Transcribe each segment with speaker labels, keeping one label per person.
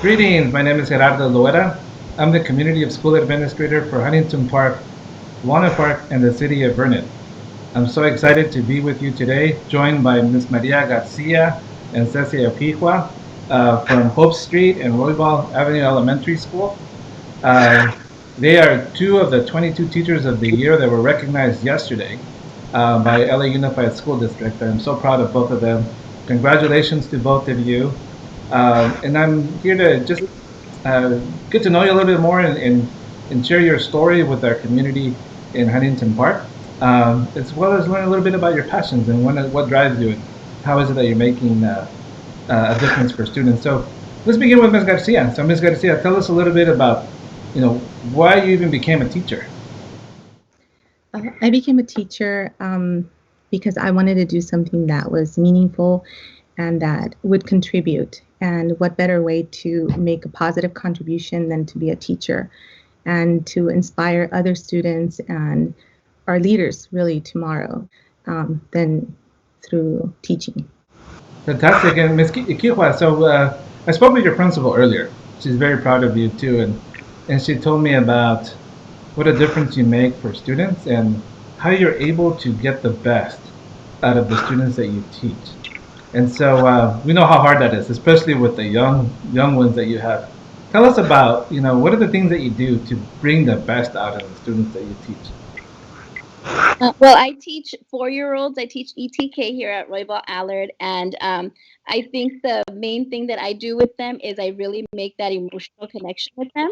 Speaker 1: Greetings, my name is Gerardo Loera. I'm the Community of School Administrator for Huntington Park, Walnut Park, and the City of Vernon. I'm so excited to be with you today, joined by Ms. Maria Garcia and Cecy Equihua from Hope Street and Roybal-Allard Elementary School. Uh, they are two of the 22 Teachers of the Year that were recognized yesterday by LA Unified School District. I'm so proud of both of them. Congratulations to both of you. And I'm here to just uh, get to know you a little bit more and share your story with our community in Huntington Park, as well as learn a little bit about your passions and what drives you and how is it that you're making a difference for students. So let's begin with Ms. Garcia. So Ms. Garcia, tell us a little bit about, why you even became a teacher.
Speaker 2: I became a teacher because I wanted to do something that was meaningful and that would contribute. And what better way to make a positive contribution than to be a teacher and to inspire other students and our leaders really tomorrow than through teaching.
Speaker 1: Fantastic. And Ms. Iquihua, so I spoke with your principal earlier. She's very proud of you too. And she told me about what a difference you make for students and how you're able to get the best out of the students that you teach. And so we know how hard that is, especially with the young ones that you have. Tell us about, what are the things that you do to bring the best out of the students that you teach?
Speaker 3: Well, I teach 4-year-olds. I teach ETK here at Roybal-Allard, and I think the main thing that I do with them is I really make that emotional connection with them.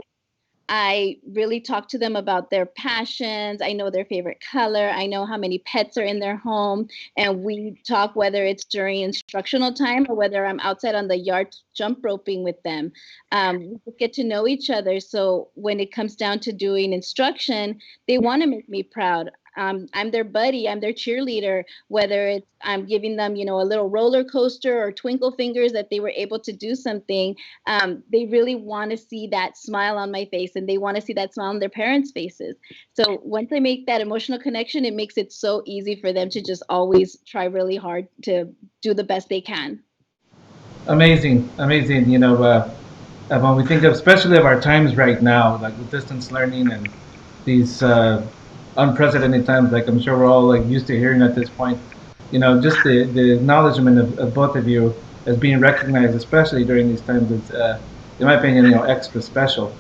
Speaker 3: I really talk to them about their passions. I know their favorite color. I know how many pets are in their home. And we talk whether it's during instructional time or whether I'm outside on the yard jump roping with them. We get to know each other. So when it comes down to doing instruction, they want to make me proud. I'm their buddy. I'm their cheerleader. Whether it's I'm giving them, a little roller coaster or twinkle fingers that they were able to do something, they really want to see that smile on my face and they want to see that smile on their parents' faces. So once I make that emotional connection, it makes it so easy for them to just always try really hard to do the best they can.
Speaker 1: Amazing, amazing. When we think of, especially of our times right now, like with distance learning and these unprecedented times, like I'm sure we're all like used to hearing at this point, just the acknowledgement of both of you as being recognized, especially during these times, is, in my opinion, extra special.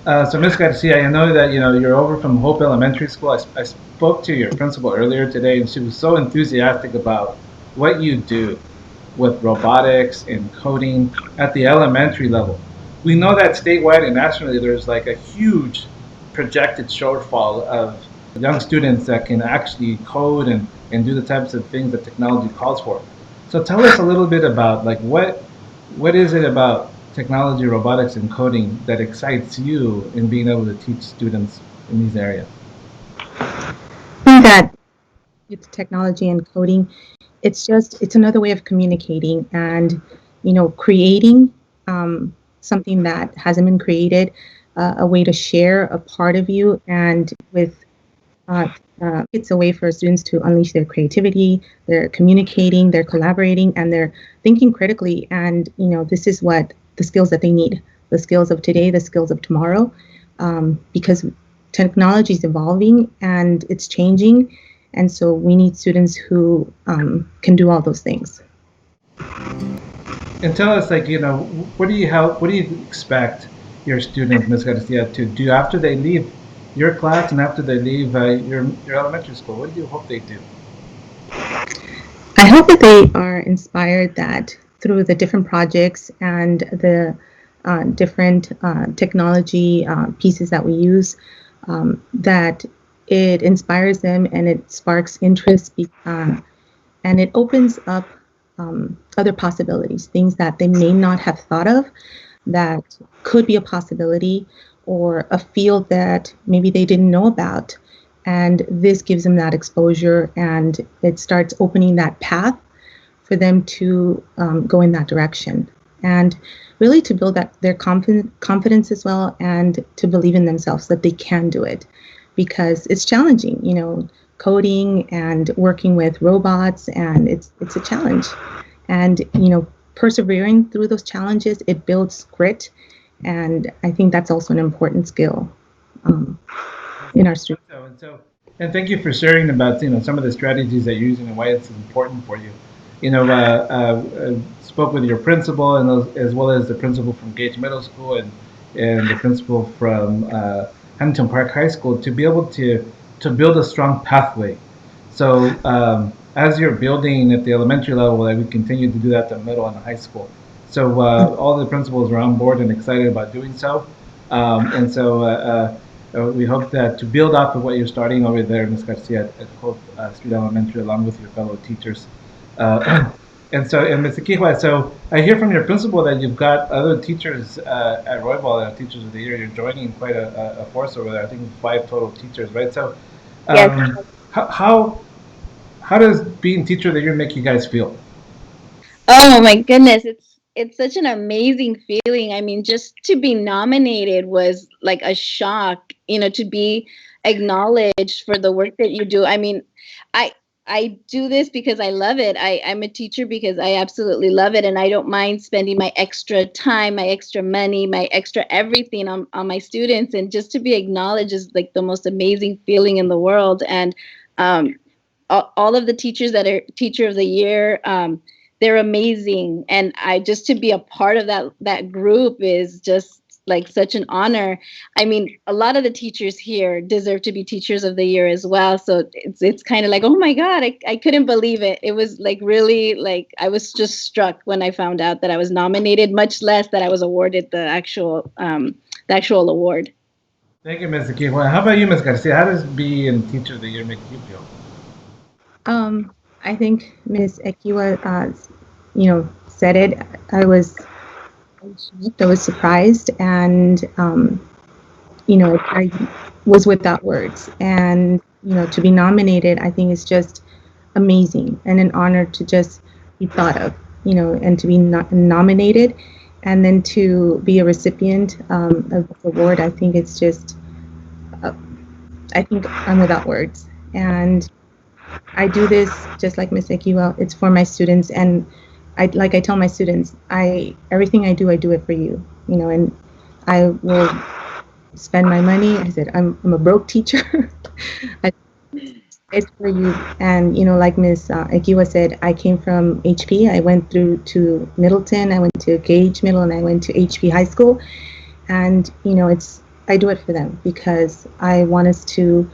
Speaker 1: So Ms. Garcia, I know that you're over from Hope Elementary School. I spoke to your principal earlier today, and she was so enthusiastic about what you do with robotics and coding at the elementary level. We know that statewide and nationally, there's like a huge projected shortfall of young students that can actually code and do the types of things that technology calls for. So tell us a little bit about like what is it about technology, robotics, and coding that excites you in being able to teach students in these areas?
Speaker 2: I think that with technology and coding, it's another way of communicating and creating something that hasn't been created, a way to share a part of you, and with it's a way for students to unleash their creativity. They're communicating, they're collaborating, and they're thinking critically. And this is what the skills that they need: the skills of today, the skills of tomorrow, because technology is evolving and it's changing, and so we need students who can do all those things.
Speaker 1: And tell us, like, what do you expect your students, Ms. Garcia, to do after they leave your class and after they leave your elementary school? What do you hope they do?
Speaker 2: I hope that they are inspired that through the different projects and the different technology pieces that we use, that it inspires them and it sparks interest, and it opens up other possibilities, things that they may not have thought of that could be a possibility, or a field that maybe they didn't know about. And this gives them that exposure, and it starts opening that path for them to go in that direction, and really to build their confidence as well, and to believe in themselves that they can do it, because it's challenging, coding and working with robots, and it's a challenge. And persevering through those challenges, it builds grit, and I think that's also an important skill in our students.
Speaker 1: And thank you for sharing about some of the strategies that you're using and why it's important for you. Spoke with your principal and as well as the principal from Gage Middle School and the principal from Huntington Park High School to be able to build a strong pathway. So as you're building at the elementary level, that we continue to do that at the middle and the high school. So all the principals are on board and excited about doing so. We hope that to build off of what you're starting over there, Ms. Garcia, at Hope Street Elementary, along with your fellow teachers. And Ms. Equihua, so I hear from your principal that you've got other teachers at Roybal, Teachers of the Year. You're joining quite a force over there. I think 5 total teachers, right? So
Speaker 3: Yes.
Speaker 1: how does being Teacher of the Year make you guys feel?
Speaker 3: Oh my goodness, it's such an amazing feeling. I mean, just to be nominated was like a shock, to be acknowledged for the work that you do. I mean, I do this because I love it. I'm a teacher because I absolutely love it, and I don't mind spending my extra time, my extra money, my extra everything on my students, and just to be acknowledged is like the most amazing feeling in the world. And all of the teachers that are Teacher of the Year, they're amazing, and I just to be a part of that group is just like such an honor. I mean, a lot of the teachers here deserve to be Teachers of the Year as well. So it's kind of like, oh my God, I couldn't believe it. It was like really like I was just struck when I found out that I was nominated, much less that I was awarded the actual award.
Speaker 1: Thank you, Ms. Equihua. How about you, Ms. Garcia? How does being Teacher of the Year make you feel?
Speaker 2: I think Ms. Equihua, said it. I was surprised, and I was without words. And to be nominated, I think is just amazing and an honor to just be thought of. And to be nominated, and then to be a recipient of this award. I think it's just. I think I'm without words, and I do this just like Ms. Equihua. It's for my students, and I tell my students, everything I do it for you, and I will spend my money. I said I'm a broke teacher. It's for you, and like Ms. Equihua said, I came from HP. I went through to Middleton. I went to Gage Middle, and I went to HP High School, and I do it for them because I want us to,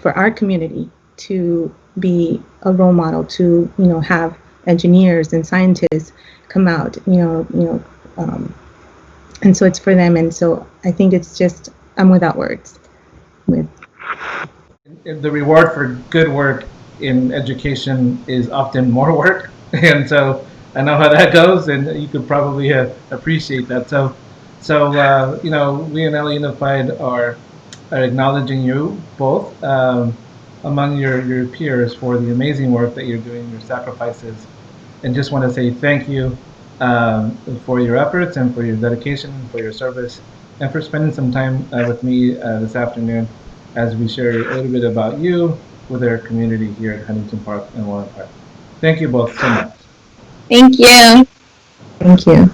Speaker 2: for our community to be a role model, to have engineers and scientists come out, and so it's for them. And so I think it's just I'm without words.
Speaker 1: The reward for good work in education is often more work, and so I know how that goes, and you could probably appreciate that. So we in LA Unified are acknowledging you both among your peers for the amazing work that you're doing, your sacrifices, and just want to say thank you for your efforts and for your dedication, for your service, and for spending some time with me this afternoon as we share a little bit about you with our community here at Huntington Park and Warren Park. Thank you both so much.
Speaker 3: Thank you.
Speaker 2: Thank you.